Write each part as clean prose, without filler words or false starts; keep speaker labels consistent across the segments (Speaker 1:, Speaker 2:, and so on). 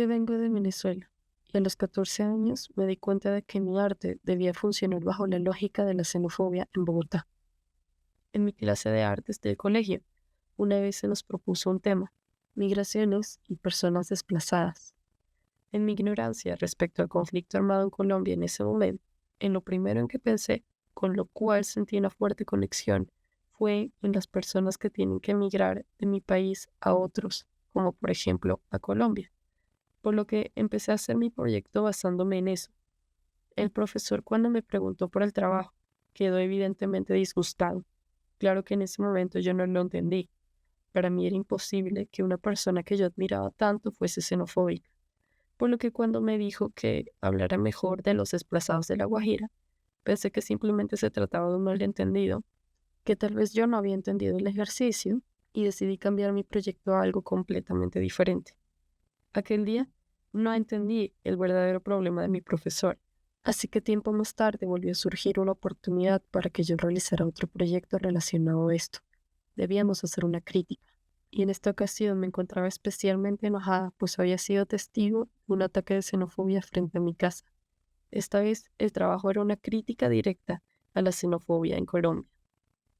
Speaker 1: Yo vengo de Venezuela y a los 14 años me di cuenta de que mi arte debía funcionar bajo la lógica de la xenofobia en Bogotá. En mi clase de artes del colegio, una vez se nos propuso un tema: migraciones y personas desplazadas. En mi ignorancia respecto al conflicto armado en Colombia en ese momento, en lo primero en que pensé, con lo cual sentí una fuerte conexión, fue en las personas que tienen que emigrar de mi país a otros, como por ejemplo a Colombia, por lo que empecé a hacer mi proyecto basándome en eso. El profesor, cuando me preguntó por el trabajo, quedó evidentemente disgustado. Claro que en ese momento yo no lo entendí. Para mí era imposible que una persona que yo admiraba tanto fuese xenofóbica, por lo que cuando me dijo que hablara mejor de los desplazados de La Guajira, pensé que simplemente se trataba de un malentendido, que tal vez yo no había entendido el ejercicio, y decidí cambiar mi proyecto a algo completamente diferente. Aquel día no entendí el verdadero problema de mi profesor, así que tiempo más tarde volvió a surgir una oportunidad para que yo realizara otro proyecto relacionado a esto. Debíamos hacer una crítica, y en esta ocasión me encontraba especialmente enojada, pues había sido testigo de un ataque de xenofobia frente a mi casa. Esta vez el trabajo era una crítica directa a la xenofobia en Colombia.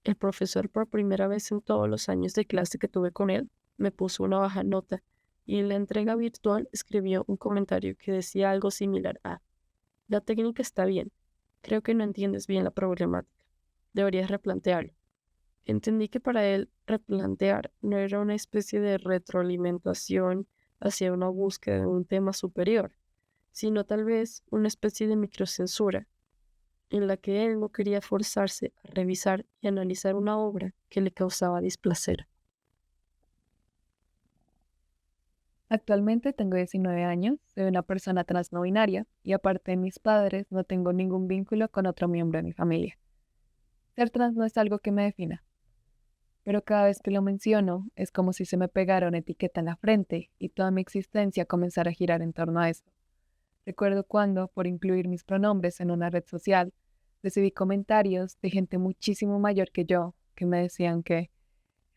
Speaker 1: El profesor, por primera vez en todos los años de clase que tuve con él, me puso una baja nota y en la entrega virtual escribió un comentario que decía algo similar a: la técnica está bien, creo que no entiendes bien la problemática, deberías replantearlo. Entendí que para él replantear no era una especie de retroalimentación hacia una búsqueda de un tema superior, sino tal vez una especie de microcensura en la que él no quería forzarse a revisar y analizar una obra que le causaba displacer.
Speaker 2: Actualmente tengo 19 años, soy una persona trans no binaria y aparte de mis padres no tengo ningún vínculo con otro miembro de mi familia. Ser trans no es algo que me defina, pero cada vez que lo menciono es como si se me pegara una etiqueta en la frente y toda mi existencia comenzara a girar en torno a esto. Recuerdo cuando, por incluir mis pronombres en una red social, recibí comentarios de gente muchísimo mayor que yo que me decían que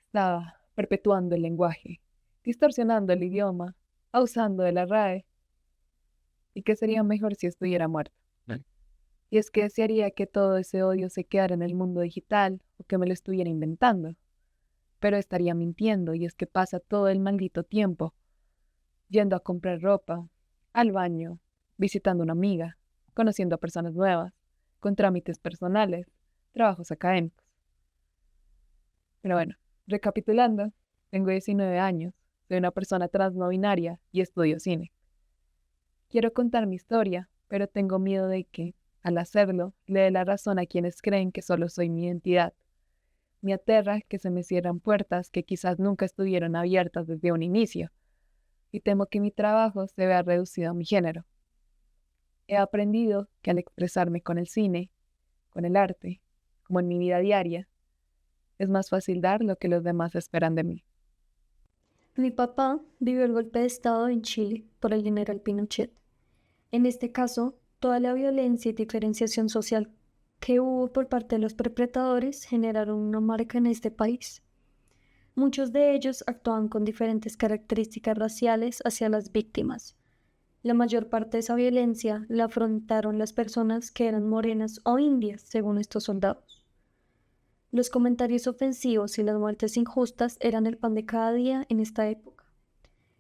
Speaker 2: estaba perpetuando el lenguaje, distorsionando el idioma, abusando de la RAE y que sería mejor si estuviera muerto. Y es que desearía que todo ese odio se quedara en el mundo digital o que me lo estuviera inventando, pero estaría mintiendo y es que pasa todo el maldito tiempo yendo a comprar ropa, al baño, visitando a una amiga, conociendo a personas nuevas, con trámites personales, trabajos académicos. Pero bueno, recapitulando, tengo 19 años, soy una persona trans no binaria y estudio cine. Quiero contar mi historia, pero tengo miedo de que, al hacerlo, le dé la razón a quienes creen que solo soy mi identidad. Me aterra que se me cierran puertas que quizás nunca estuvieron abiertas desde un inicio, y temo que mi trabajo se vea reducido a mi género. He aprendido que al expresarme con el cine, con el arte, como en mi vida diaria, es más fácil dar lo que los demás esperan de mí.
Speaker 3: Mi papá vivió el golpe de Estado en Chile por el general Pinochet. En este caso, toda la violencia y diferenciación social que hubo por parte de los perpetradores generaron una marca en este país. Muchos de ellos actuaban con diferentes características raciales hacia las víctimas. La mayor parte de esa violencia la afrontaron las personas que eran morenas o indias, según estos soldados. Los comentarios ofensivos y las muertes injustas eran el pan de cada día en esta época.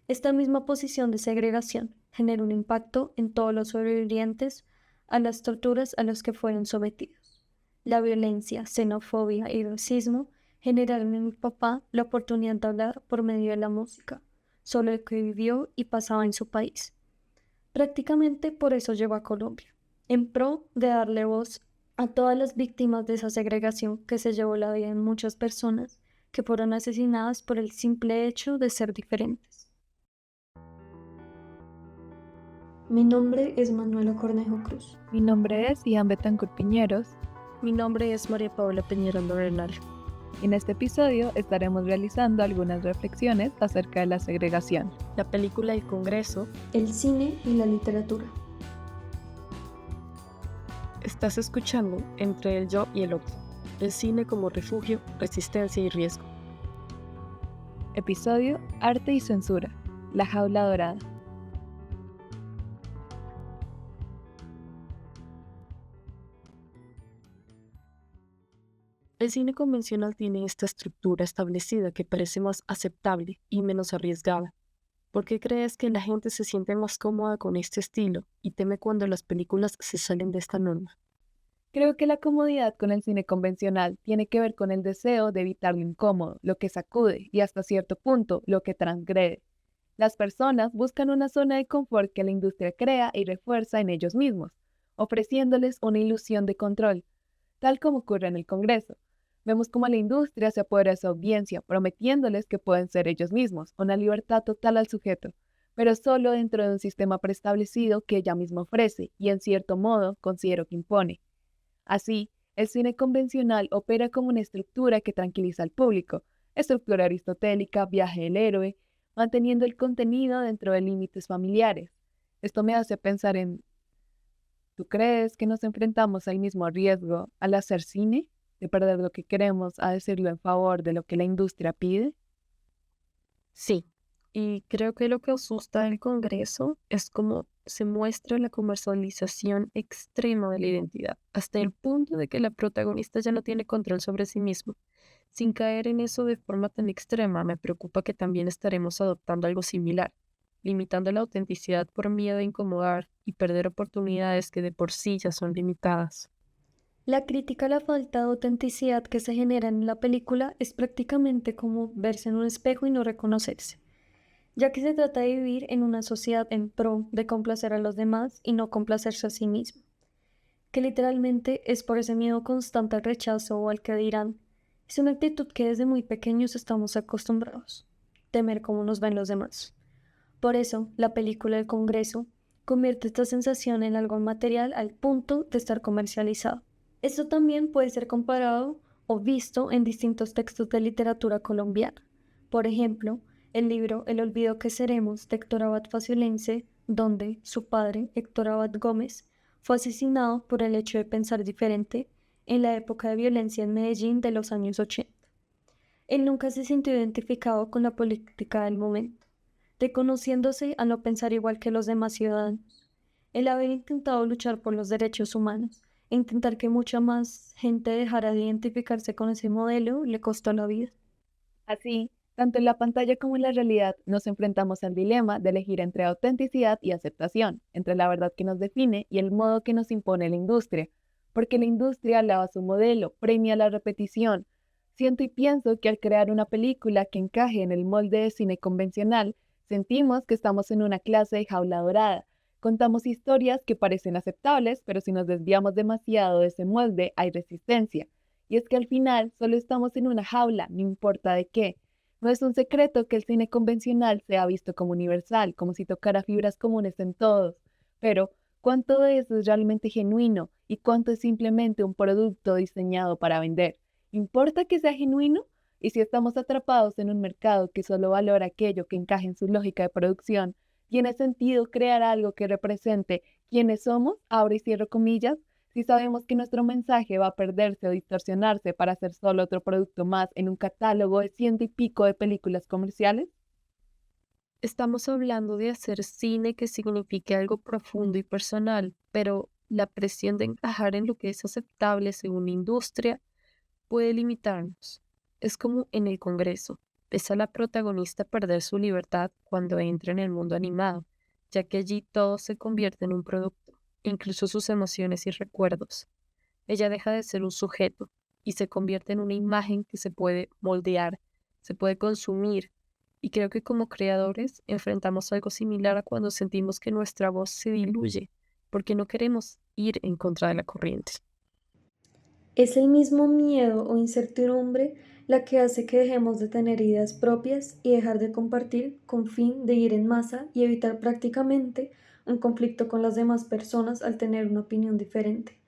Speaker 3: Esta misma posición de segregación generó un impacto en todos los sobrevivientes a las torturas a las que fueron sometidos. La violencia, xenofobia y racismo generaron en mi papá la oportunidad de hablar por medio de la música sobre lo que vivió y pasaba en su país. Prácticamente por eso llegó a Colombia, en pro de darle voz a todas las víctimas de esa segregación que se llevó la vida de muchas personas que fueron asesinadas por el simple hecho de ser diferentes. Mi nombre es Manuela Cornejo Cruz.
Speaker 2: Mi nombre es Ian Betancourt Piñeros.
Speaker 1: Mi nombre es María Paula Peñaranda Bernal.
Speaker 2: En este episodio estaremos realizando algunas reflexiones acerca de la segregación,
Speaker 1: La película El Congreso.
Speaker 3: El cine y la literatura.
Speaker 1: Estás escuchando Entre el yo y el otro. El cine como refugio, resistencia y riesgo.
Speaker 2: Episodio Arte y Censura, La Jaula Dorada.
Speaker 1: El cine convencional tiene esta estructura establecida que parece más aceptable y menos arriesgada. ¿Por qué crees que la gente se siente más cómoda con este estilo y teme cuando las películas se salen de esta norma?
Speaker 2: Creo que la comodidad con el cine convencional tiene que ver con el deseo de evitar lo incómodo, lo que sacude y hasta cierto punto lo que transgrede. Las personas buscan una zona de confort que la industria crea y refuerza en ellos mismos, ofreciéndoles una ilusión de control, tal como ocurre en el Congreso. Vemos cómo la industria se apodera de su audiencia, prometiéndoles que pueden ser ellos mismos, una libertad total al sujeto, pero solo dentro de un sistema preestablecido que ella misma ofrece y en cierto modo considero que impone. Así, el cine convencional opera como una estructura que tranquiliza al público, estructura aristotélica, viaje del héroe, manteniendo el contenido dentro de límites familiares. Esto me hace pensar en, ¿tú crees que nos enfrentamos al mismo riesgo al hacer cine, de perder lo que queremos a decirlo en favor de lo que la industria pide?
Speaker 1: Sí, y creo que lo que asusta del Congreso es cómo se muestra la comercialización extrema de la identidad, hasta el punto de que la protagonista ya no tiene control sobre sí misma. Sin caer en eso de forma tan extrema, me preocupa que también estaremos adoptando algo similar, limitando la autenticidad por miedo a incomodar y perder oportunidades que de por sí ya son limitadas.
Speaker 3: La crítica a la falta de autenticidad que se genera en la película es prácticamente como verse en un espejo y no reconocerse, ya que se trata de vivir en una sociedad en pro de complacer a los demás y no complacerse a sí mismo, que literalmente es por ese miedo constante al rechazo o al que dirán. Es una actitud que desde muy pequeños estamos acostumbrados, temer cómo nos ven los demás. Por eso, la película El Congreso convierte esta sensación en algo material al punto de estar comercializado. Esto también puede ser comparado o visto en distintos textos de literatura colombiana. Por ejemplo, el libro El olvido que seremos de Héctor Abad Faciolense, donde su padre, Héctor Abad Gómez, fue asesinado por el hecho de pensar diferente en la época de violencia en Medellín de los años 80. Él nunca se sintió identificado con la política del momento, reconociéndose a no pensar igual que los demás ciudadanos. El haber intentado luchar por los derechos humanos e intentar que mucha más gente dejara de identificarse con ese modelo le costó la vida.
Speaker 2: Así, tanto en la pantalla como en la realidad nos enfrentamos al dilema de elegir entre autenticidad y aceptación, entre la verdad que nos define y el modo que nos impone la industria, porque la industria alaba su modelo, premia la repetición. Siento y pienso que al crear una película que encaje en el molde de cine convencional, sentimos que estamos en una clase de jaula dorada. Contamos historias que parecen aceptables, pero si nos desviamos demasiado de ese molde, hay resistencia. Y es que al final solo estamos en una jaula, no importa de qué. No es un secreto que el cine convencional sea visto como universal, como si tocara fibras comunes en todos. Pero, ¿cuánto de eso es realmente genuino y cuánto es simplemente un producto diseñado para vender? ¿Importa que sea genuino? Y si estamos atrapados en un mercado que solo valora aquello que encaje en su lógica de producción, ¿tiene sentido crear algo que represente quiénes somos? Abro y cierro comillas. Si sabemos que nuestro mensaje va a perderse o distorsionarse para ser solo otro producto más en un catálogo de ciento y pico de películas comerciales.
Speaker 1: Estamos hablando de hacer cine que signifique algo profundo y personal, pero la presión de encajar en lo que es aceptable según la industria puede limitarnos. Es como en el Congreso. Ves a la protagonista perder su libertad cuando entra en el mundo animado, ya que allí todo se convierte en un producto, incluso sus emociones y recuerdos. Ella deja de ser un sujeto y se convierte en una imagen que se puede moldear, se puede consumir. Y creo que como creadores enfrentamos algo similar a cuando sentimos que nuestra voz se diluye, porque no queremos ir en contra de la corriente.
Speaker 3: Es el mismo miedo o incertidumbre la que hace que dejemos de tener ideas propias y dejar de compartir con fin de ir en masa y evitar prácticamente un conflicto con las demás personas al tener una opinión diferente,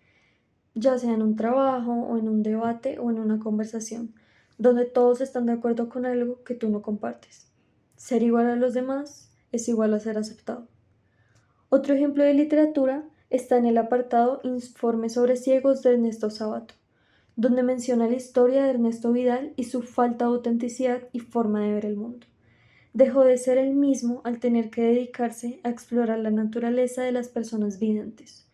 Speaker 3: ya sea en un trabajo o en un debate o en una conversación, donde todos están de acuerdo con algo que tú no compartes. Ser igual a los demás es igual a ser aceptado. Otro ejemplo de literatura está en el apartado Informe sobre ciegos de Ernesto Sabato, donde menciona la historia de Ernesto Vidal y su falta de autenticidad y forma de ver el mundo. Dejó de ser el mismo al tener que dedicarse a explorar la naturaleza de las personas videntes.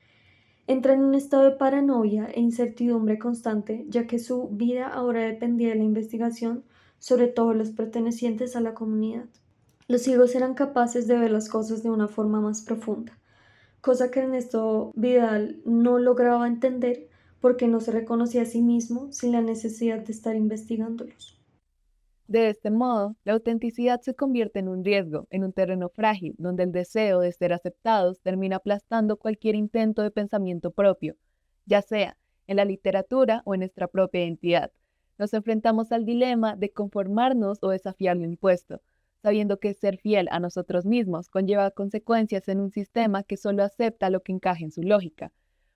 Speaker 3: Entra en un estado de paranoia e incertidumbre constante, ya que su vida ahora dependía de la investigación sobre todos los pertenecientes a la comunidad. Los ciegos eran capaces de ver las cosas de una forma más profunda, cosa que Ernesto Vidal no lograba entender porque no se reconocía a sí mismo sin la necesidad de estar investigándolos.
Speaker 2: De este modo, la autenticidad se convierte en un riesgo, en un terreno frágil, donde el deseo de ser aceptados termina aplastando cualquier intento de pensamiento propio, ya sea en la literatura o en nuestra propia identidad. Nos enfrentamos al dilema de conformarnos o desafiar lo impuesto, sabiendo que ser fiel a nosotros mismos conlleva consecuencias en un sistema que solo acepta lo que encaje en su lógica.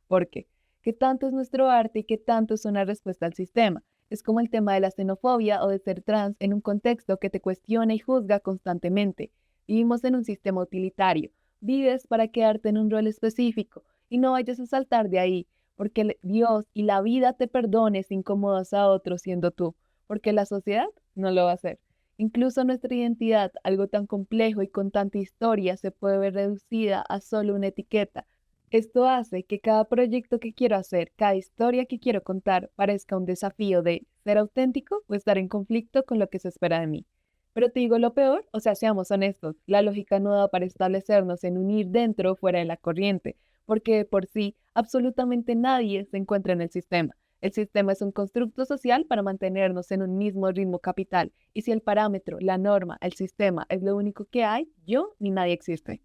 Speaker 2: Porque, ¿qué tanto es nuestro arte y qué tanto es una respuesta al sistema? Es como el tema de la xenofobia o de ser trans en un contexto que te cuestiona y juzga constantemente. Vivimos en un sistema utilitario. Vives para quedarte en un rol específico y no vayas a saltar de ahí, porque Dios y la vida te perdone si incomodas a otros siendo tú, porque la sociedad no lo va a hacer. Incluso nuestra identidad, algo tan complejo y con tanta historia, se puede ver reducida a solo una etiqueta. Esto hace que cada proyecto que quiero hacer, cada historia que quiero contar, parezca un desafío de ser auténtico o estar en conflicto con lo que se espera de mí. Pero te digo lo peor, o sea, seamos honestos, la lógica no da para establecernos en un ir dentro o fuera de la corriente, porque de por sí absolutamente nadie se encuentra en el sistema. El sistema es un constructo social para mantenernos en un mismo ritmo capital, y si el parámetro, la norma, el sistema es lo único que hay, yo ni nadie existe.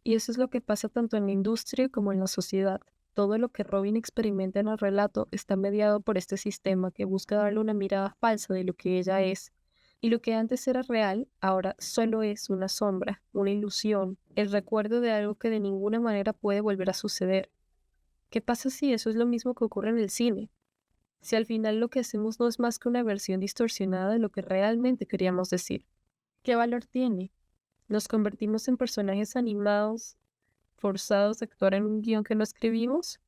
Speaker 1: Y eso es lo que pasa tanto en la industria como en la sociedad. Todo lo que Robin experimenta en el relato está mediado por este sistema que busca darle una mirada falsa de lo que ella es. Y lo que antes era real, ahora solo es una sombra, una ilusión, el recuerdo de algo que de ninguna manera puede volver a suceder. ¿Qué pasa si eso es lo mismo que ocurre en el cine? Si al final lo que hacemos no es más que una versión distorsionada de lo que realmente queríamos decir. ¿Qué valor tiene? ¿Nos convertimos en personajes animados, forzados a actuar en un guión que no escribimos?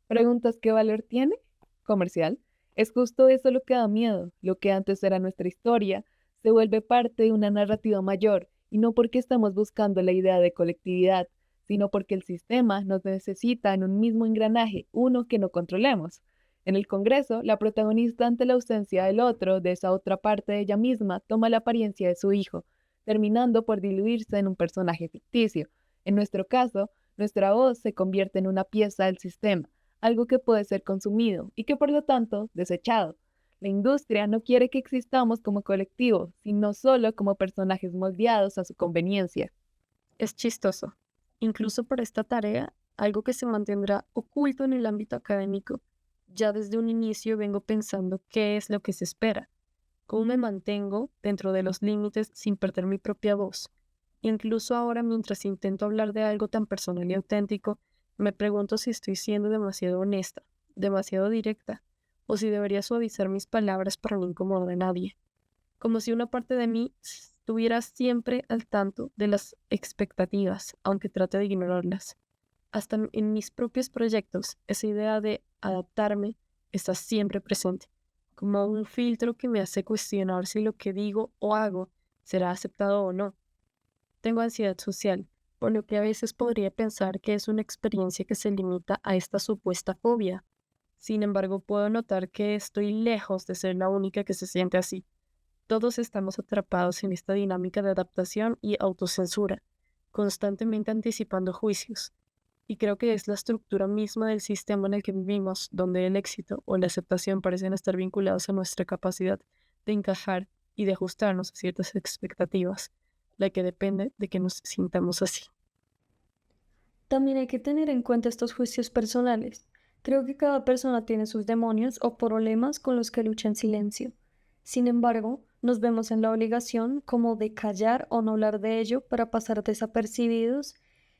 Speaker 2: ¿Preguntas qué valor tiene? Comercial. Es justo eso lo que da miedo. Lo que antes era nuestra historia se vuelve parte de una narrativa mayor, y no porque estamos buscando la idea de colectividad, sino porque el sistema nos necesita en un mismo engranaje, uno que no controlemos. En el Congreso, la protagonista ante la ausencia del otro, de esa otra parte de ella misma, toma la apariencia de su hijo, terminando por diluirse en un personaje ficticio. En nuestro caso, nuestra voz se convierte en una pieza del sistema, algo que puede ser consumido y que por lo tanto desechado. La industria no quiere que existamos como colectivo, sino solo como personajes moldeados a su conveniencia.
Speaker 1: Es chistoso. Incluso para esta tarea, algo que se mantendrá oculto en el ámbito académico. Ya desde un inicio vengo pensando qué es lo que se espera, cómo me mantengo dentro de los límites sin perder mi propia voz. Incluso ahora, mientras intento hablar de algo tan personal y auténtico, me pregunto si estoy siendo demasiado honesta, demasiado directa, o si debería suavizar mis palabras para no incomodar a nadie. Como si una parte de mí estuviera siempre al tanto de las expectativas, aunque trate de ignorarlas. Hasta en mis propios proyectos, esa idea de adaptarme está siempre presente, como un filtro que me hace cuestionar si lo que digo o hago será aceptado o no. Tengo ansiedad social, por lo que a veces podría pensar que es una experiencia que se limita a esta supuesta fobia. Sin embargo, puedo notar que estoy lejos de ser la única que se siente así. Todos estamos atrapados en esta dinámica de adaptación y autocensura, constantemente anticipando juicios. Y creo que es la estructura misma del sistema en el que vivimos, donde el éxito o la aceptación parecen estar vinculados a nuestra capacidad de encajar y de ajustarnos a ciertas expectativas, la que depende de que nos sintamos así.
Speaker 3: También hay que tener en cuenta estos juicios personales. Creo que cada persona tiene sus demonios o problemas con los que lucha en silencio. Sin embargo, nos vemos en la obligación como de callar o no hablar de ello para pasar desapercibidos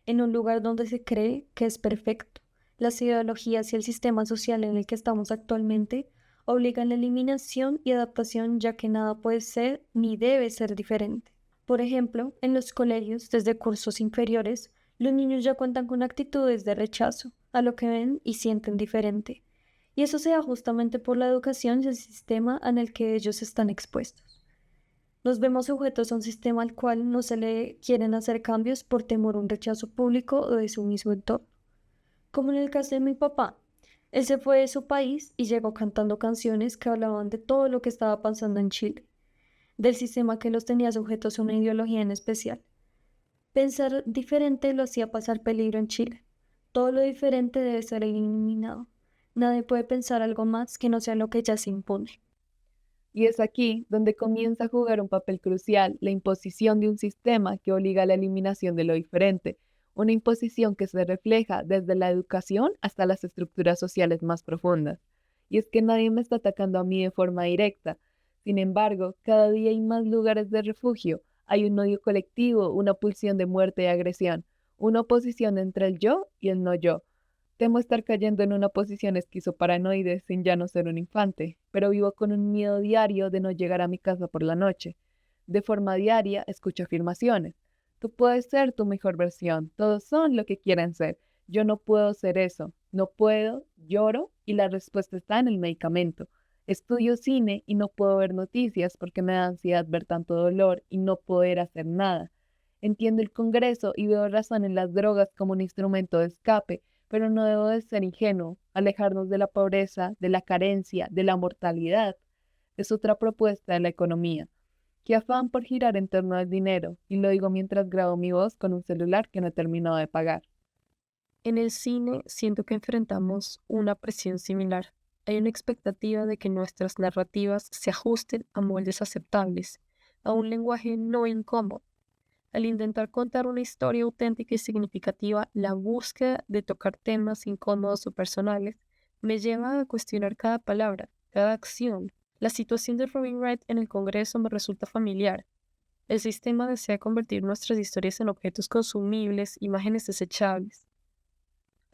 Speaker 3: en un lugar donde se cree que es perfecto. Las ideologías y el sistema social en el que estamos actualmente obligan la eliminación y adaptación, ya que nada puede ser ni debe ser diferente. Por ejemplo, en los colegios, desde cursos inferiores, los niños ya cuentan con actitudes de rechazo a lo que ven y sienten diferente. Y eso se da justamente por la educación y el sistema en el que ellos están expuestos. Nos vemos sujetos a un sistema al cual no se le quieren hacer cambios por temor a un rechazo público o de su mismo entorno. Como en el caso de mi papá, él se fue de su país y llegó cantando canciones que hablaban de todo lo que estaba pasando en Chile, del sistema que los tenía sujetos a una ideología en especial. Pensar diferente lo hacía pasar peligro en Chile. Todo lo diferente debe ser eliminado. Nadie puede pensar algo más que no sea lo que ya se impone.
Speaker 2: Y es aquí donde comienza a jugar un papel crucial la imposición de un sistema que obliga a la eliminación de lo diferente, una imposición que se refleja desde la educación hasta las estructuras sociales más profundas. Y es que nadie me está atacando a mí de forma directa. Sin embargo, cada día hay más lugares de refugio, hay un odio colectivo, una pulsión de muerte y agresión, una oposición entre el yo y el no yo. Temo estar cayendo en una posición esquizoparanoide sin ya no ser un infante, pero vivo con un miedo diario de no llegar a mi casa por la noche. De forma diaria escucho afirmaciones. Tú puedes ser tu mejor versión, todos son lo que quieren ser. Yo no puedo ser eso, no puedo, lloro y la respuesta está en el medicamento. Estudio cine y no puedo ver noticias porque me da ansiedad ver tanto dolor y no poder hacer nada. Entiendo el Congreso y veo razón en las drogas como un instrumento de escape, pero no debo de ser ingenuo, alejarnos de la pobreza, de la carencia, de la mortalidad. Es otra propuesta de la economía. Qué afán por girar en torno al dinero, y lo digo mientras grabo mi voz con un celular que no he terminado de pagar.
Speaker 1: En el cine siento que enfrentamos una presión similar. Hay una expectativa de que nuestras narrativas se ajusten a moldes aceptables, a un lenguaje no incómodo. Al intentar contar una historia auténtica y significativa, la búsqueda de tocar temas incómodos o personales me lleva a cuestionar cada palabra, cada acción. La situación de Robin Wright en el Congreso me resulta familiar. El sistema desea convertir nuestras historias en objetos consumibles, imágenes desechables.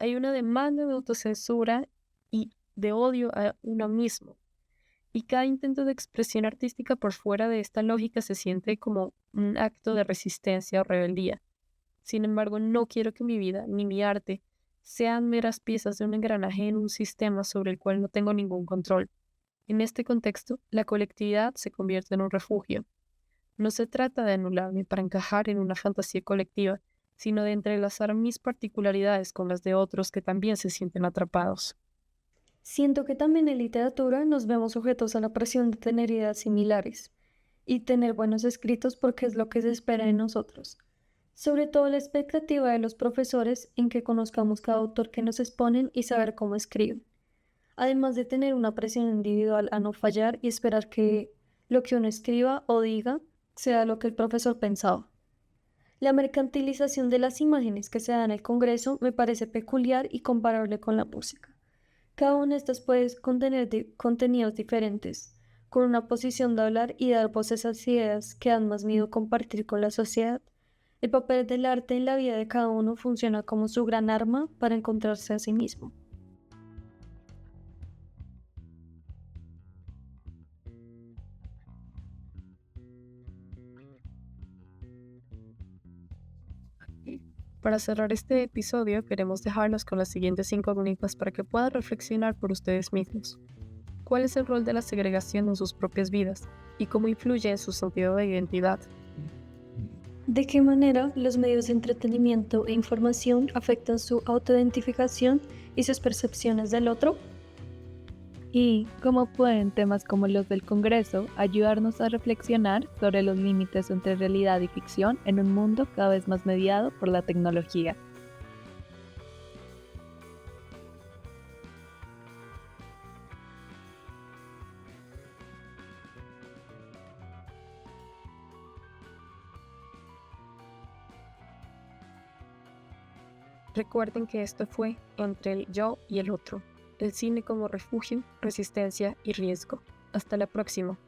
Speaker 1: Hay una demanda de autocensura y de odio a uno mismo. Y cada intento de expresión artística por fuera de esta lógica se siente como un acto de resistencia o rebeldía. Sin embargo, no quiero que mi vida ni mi arte sean meras piezas de un engranaje en un sistema sobre el cual no tengo ningún control. En este contexto, la colectividad se convierte en un refugio. No se trata de anularme para encajar en una fantasía colectiva, sino de entrelazar mis particularidades con las de otros que también se sienten atrapados.
Speaker 3: Siento que también en literatura nos vemos sujetos a la presión de tener ideas similares y tener buenos escritos porque es lo que se espera de nosotros. Sobre todo la expectativa de los profesores en que conozcamos cada autor que nos exponen y saber cómo escriben. Además de tener una presión individual a no fallar y esperar que lo que uno escriba o diga sea lo que el profesor pensaba. La mercantilización de las imágenes que se da en el Congreso me parece peculiar y comparable con la música. Cada una de estas puede contener contenidos diferentes, con una posición de hablar y dar voz a esas ideas que dan más miedo compartir con la sociedad. El papel del arte en la vida de cada uno funciona como su gran arma para encontrarse a sí mismo.
Speaker 1: Para cerrar este episodio, queremos dejarlos con las siguientes incógnitas para que puedan reflexionar por ustedes mismos. ¿Cuál es el rol de la segregación en sus propias vidas y cómo influye en su sentido de identidad?
Speaker 3: ¿De qué manera los medios de entretenimiento e información afectan su autoidentificación y sus percepciones del otro?
Speaker 2: Y cómo pueden temas como los del Congreso ayudarnos a reflexionar sobre los límites entre realidad y ficción en un mundo cada vez más mediado por la tecnología.
Speaker 1: Recuerden que esto fue Entre el yo y el otro, el cine como refugio, resistencia y riesgo. Hasta la próxima.